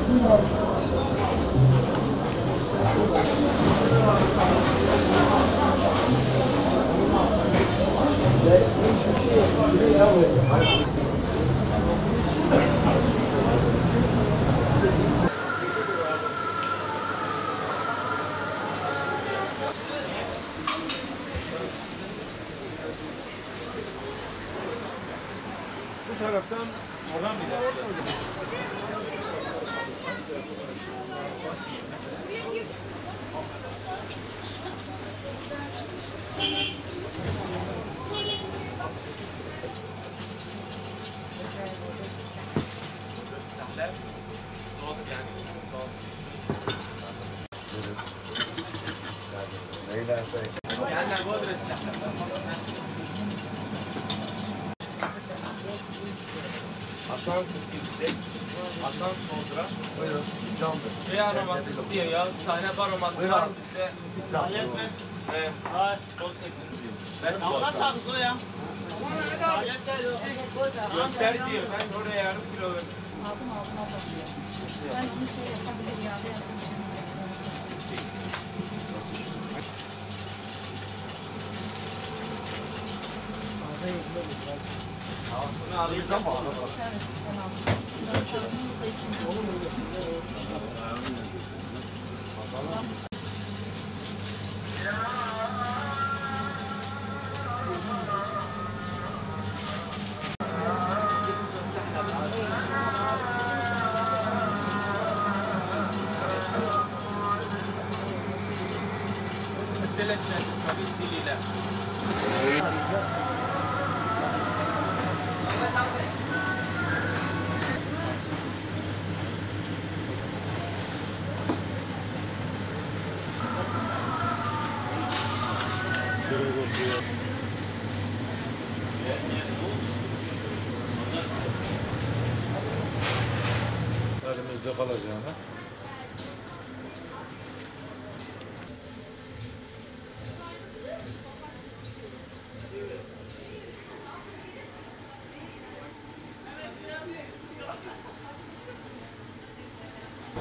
Bu taraftan oradan bir daha. Hasan gitti. Hasan Sondra. Buyurun. Candır. Şey aroması istiyor ya. Sahne aroması var mı bizde? Sahne mi? Evet. Var. 18 diyor. Ben Allah sağlık o ya. Göster diyor. Ben oraya yarım kilo verdim. Aldım diyor. Ben onu şey yapabilirim ya. Bunu alıyoruz ama Evet, ben aldım. Olur mu? Elimizde kalacağına.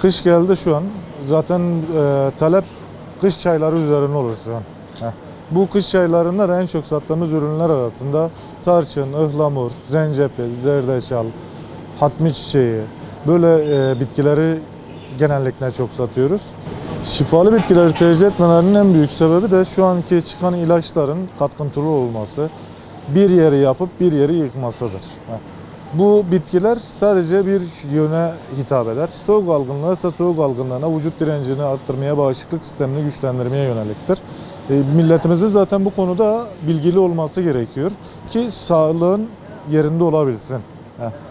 Kış geldi şu an. Zaten talep kış çayları üzerine olur şu an. Bu kış çaylarında da en çok sattığımız ürünler arasında tarçın, ıhlamur, zencefil, zerdeçal, hatmi çiçeği böyle bitkileri genellikle çok satıyoruz. Şifalı bitkileri tercih etmelerinin en büyük sebebi de şu anki çıkan ilaçların katkıntılı olması, bir yeri yapıp bir yeri yıkmasıdır. Bu bitkiler sadece bir yöne hitap eder. Soğuk algınlığı ise soğuk algınlığına, vücut direncini arttırmaya, bağışıklık sistemini güçlendirmeye yöneliktir. Milletimizin zaten bu konuda bilgili olması gerekiyor ki sağlığın yerinde olabilsin.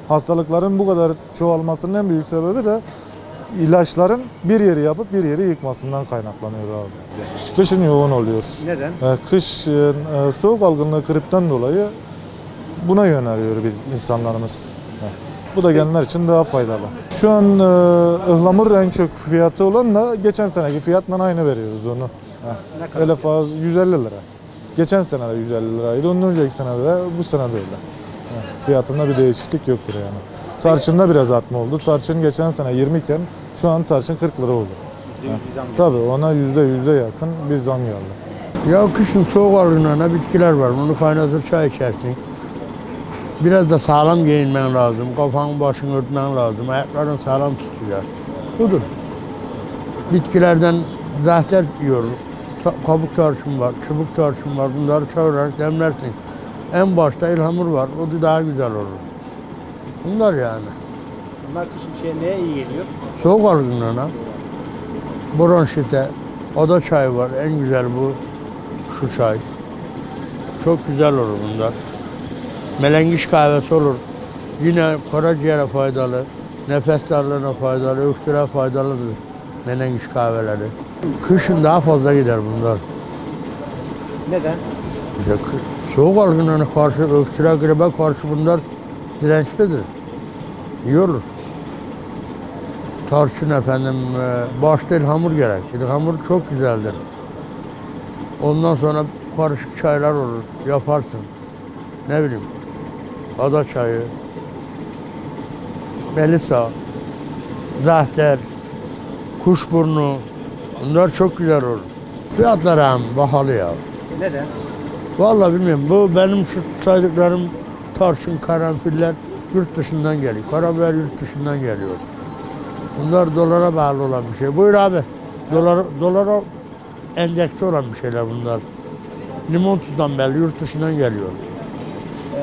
Hastalıkların bu kadar çoğalmasının en büyük sebebi de ilaçların bir yeri yapıp bir yeri yıkmasından kaynaklanıyor abi. Kışın yoğun oluyor. Neden? Kış soğuk algınlığı gripten dolayı buna yöneliyor insanlarımız. Bu da gelenler için daha faydalı. Şu an ıhlamur en çok fiyatı olan da geçen seneki fiyatla aynı veriyoruz onu. Öyle fazla 150 lira. Geçen sene de 150 liraydı. Ondan önceki sene de bu sene de öyle. Fiyatında bir değişiklik yoktur yani. Tarçında biraz artma oldu. Tarçın geçen sene 20 iken şu an tarçın 40 lira oldu. Tabii ona %100'e yakın bir zam geldi. Ya kışın soğuk algınlığına bitkiler var. Onu kaynatır çay içersin. Biraz da sağlam giyinmen lazım. Kafanın başını örtmen lazım. Ayakların sağlam tutacak. Budur. Bitkilerden zahter yiyor. Kabuk tarçın var, çubuk tarçın var. Bunları çağırarak demlersin. En başta ıhlamur var. O da daha güzel olur. Bunlar yani. Bunlar kışın neye iyi geliyor? Soğuk algınlığına, bronşite, oda çayı var. En güzel bu şu çay. Çok güzel olur bunlar. Melengiş kahvesi olur. Yine karaciğere faydalı, nefes darlığına faydalı, öksürüğe faydalıdır melengiş kahveleri. Kışın daha fazla gider bunlar. Neden? İşte soğuk algınlığına karşı, öksürüğe, gribe karşı bunlar dirençlidir. İyi olur. Tarçın efendim, başta ıhlamur gerek. Ilhamur çok güzeldir. Ondan sonra karışık çaylar olur, yaparsın. Ne bileyim, ada çayı, melisa, zahter, kuşburnu. Bunlar çok güzel olur. Fiyatlar hem pahalı ya. Neden? Vallahi bilmiyorum. Bu benim şu saydıklarım tarçın, karanfiller yurt dışından geliyor. Karabiber yurt dışından geliyor. Bunlar dolara bağlı olan bir şey. Buyur abi. Dolara endeksli olan bir şeyler bunlar. Limon tuzdan belli yurt dışından geliyor.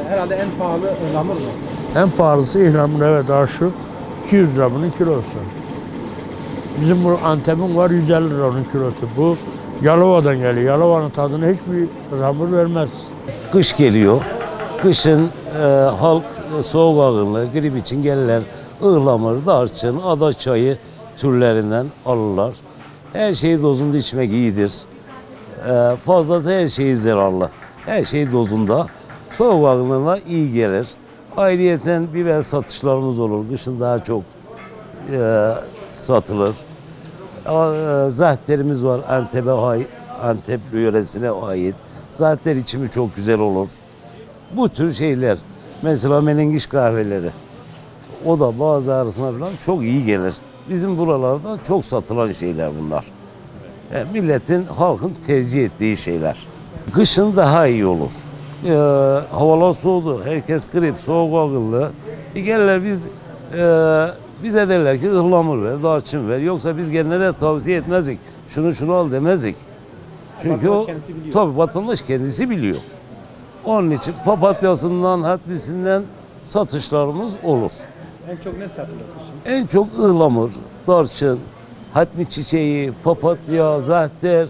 Herhalde en pahalı ıhlamur mu? En pahalısı ihramın, evet, şu 200 lira bunun kilosu. Bizim bu Antep'in var 150 lira onun kilosu. Bu Yalova'dan geliyor. Yalova'nın tadını hiçbir ıhlamur vermez. Kış geliyor. Kışın halk soğuk algınlığı, grip için gelirler. Ihlamur, darçın, ada çayı türlerinden alırlar. Her şeyi dozunda içmek iyidir. Fazlası her şeyi zararlı. Her şey dozunda. Soğuk algınlığına iyi gelir. Ayrıyeten biber satışlarımız olur. Kışın daha çok satılır. Zahterimiz var Antep'e ait, Antep yöresine ait. Zahter içimi çok güzel olur. Bu tür şeyler. Mesela menengiş kahveleri. O da bazı ağrısına falan çok iyi gelir. Bizim buralarda çok satılan şeyler bunlar. Yani milletin, halkın tercih ettiği şeyler. Kışın daha iyi olur. Havalar soğudu. Herkes grip, soğuk algınlığı. Gelirler bize derler ki ıhlamur ver, darçın ver. Yoksa biz kendine tavsiye etmezdik. Şunu al demezdik. Çünkü Vatandaş o kendisi biliyor. tabii vatandaş kendisi biliyor. Onun için papatyasından, hatmisinden satışlarımız olur. En çok ne satılıyor kışın? En çok ıhlamur, darçın, hatmi çiçeği, papatya, zahter,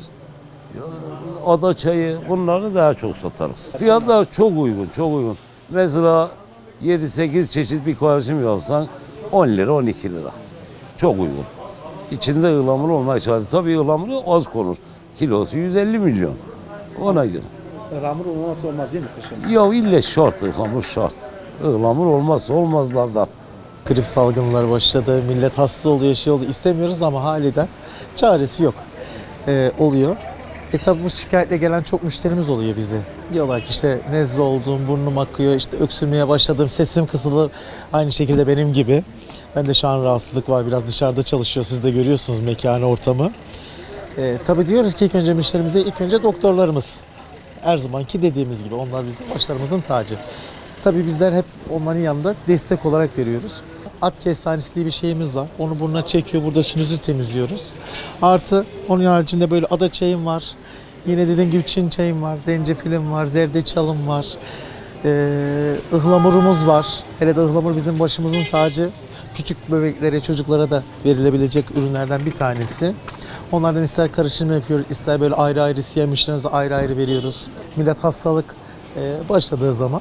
ada çayı, bunları daha çok satarız. Fiyatlar çok uygun, çok uygun. Mesela 7-8 çeşit bir karışım yapsan 10 lira, 12 lira. Çok uygun. İçinde ıhlamur olmak şartı. Tabii ıhlamuru az konur. Kilosu 150 milyon. Ona göre. Ihlamur olmazsa olmaz değil mi kışın? Ya ille şart, ıhlamur şart. Ihlamur olmazsa olmazlardan. Grip salgınları başladı, millet hasta oluyor, şey oluyor. İstemiyoruz ama haliden çaresi yok. Oluyor. Tabi bu şikayetle gelen çok müşterimiz oluyor bize. Diyorlar ki işte nezle oldum, burnum akıyor, işte öksürmeye başladım, sesim kısılır. Aynı şekilde benim gibi. Ben de şu an rahatsızlık var, biraz dışarıda çalışıyor. Siz de görüyorsunuz mekanı, ortamı. Tabii diyoruz ki ilk önce müşterimize, ilk önce doktorlarımız. Her zamanki dediğimiz gibi onlar bizim başlarımızın tacı. Tabii bizler hep onların yanında destek olarak veriyoruz. At kestanesi diye bir şeyimiz var. Onu burnuna çekiyor, burada sinüzü temizliyoruz. Artı onun haricinde böyle ada çayım var. Yine dediğim gibi Çin çayım var, dencefilim var, zerdeçalım var. Ihlamurumuz var. Hele de ıhlamur bizim başımızın tacı. Küçük bebeklere, çocuklara da verilebilecek ürünlerden bir tanesi. Onlardan ister karışım yapıyoruz, ister böyle ayrı ayrı siyah müşterimize ayrı ayrı veriyoruz. Millet hastalık başladığı zaman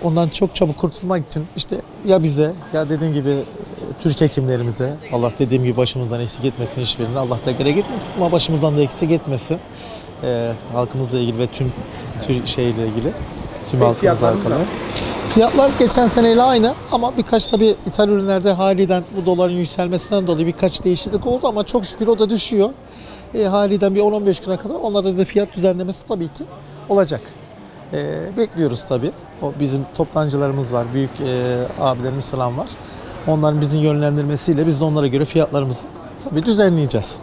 ondan çok çabuk kurtulmak için işte ya bize ya dediğim gibi Türk hekimlerimize, Allah dediğim gibi başımızdan eksik etmesin hiçbirini, Allah da gerek etmesin ama başımızdan da eksik etmesin. Halkımızla ilgili ve tüm şeyle ilgili, tüm halkımızla alakalı. Fiyatlar geçen seneyle aynı ama birkaç tabii ithal ürünlerde haliyle bu doların yükselmesinden dolayı birkaç değişiklik oldu ama çok şükür o da düşüyor. Haliyle bir 10-15 güne kadar onlarda da fiyat düzenlemesi tabii ki olacak. Bekliyoruz tabii. O bizim toptancılarımız var, büyük abilerimiz falan var. Onların bizi yönlendirmesiyle biz de onlara göre fiyatlarımızı tabii düzenleyeceğiz.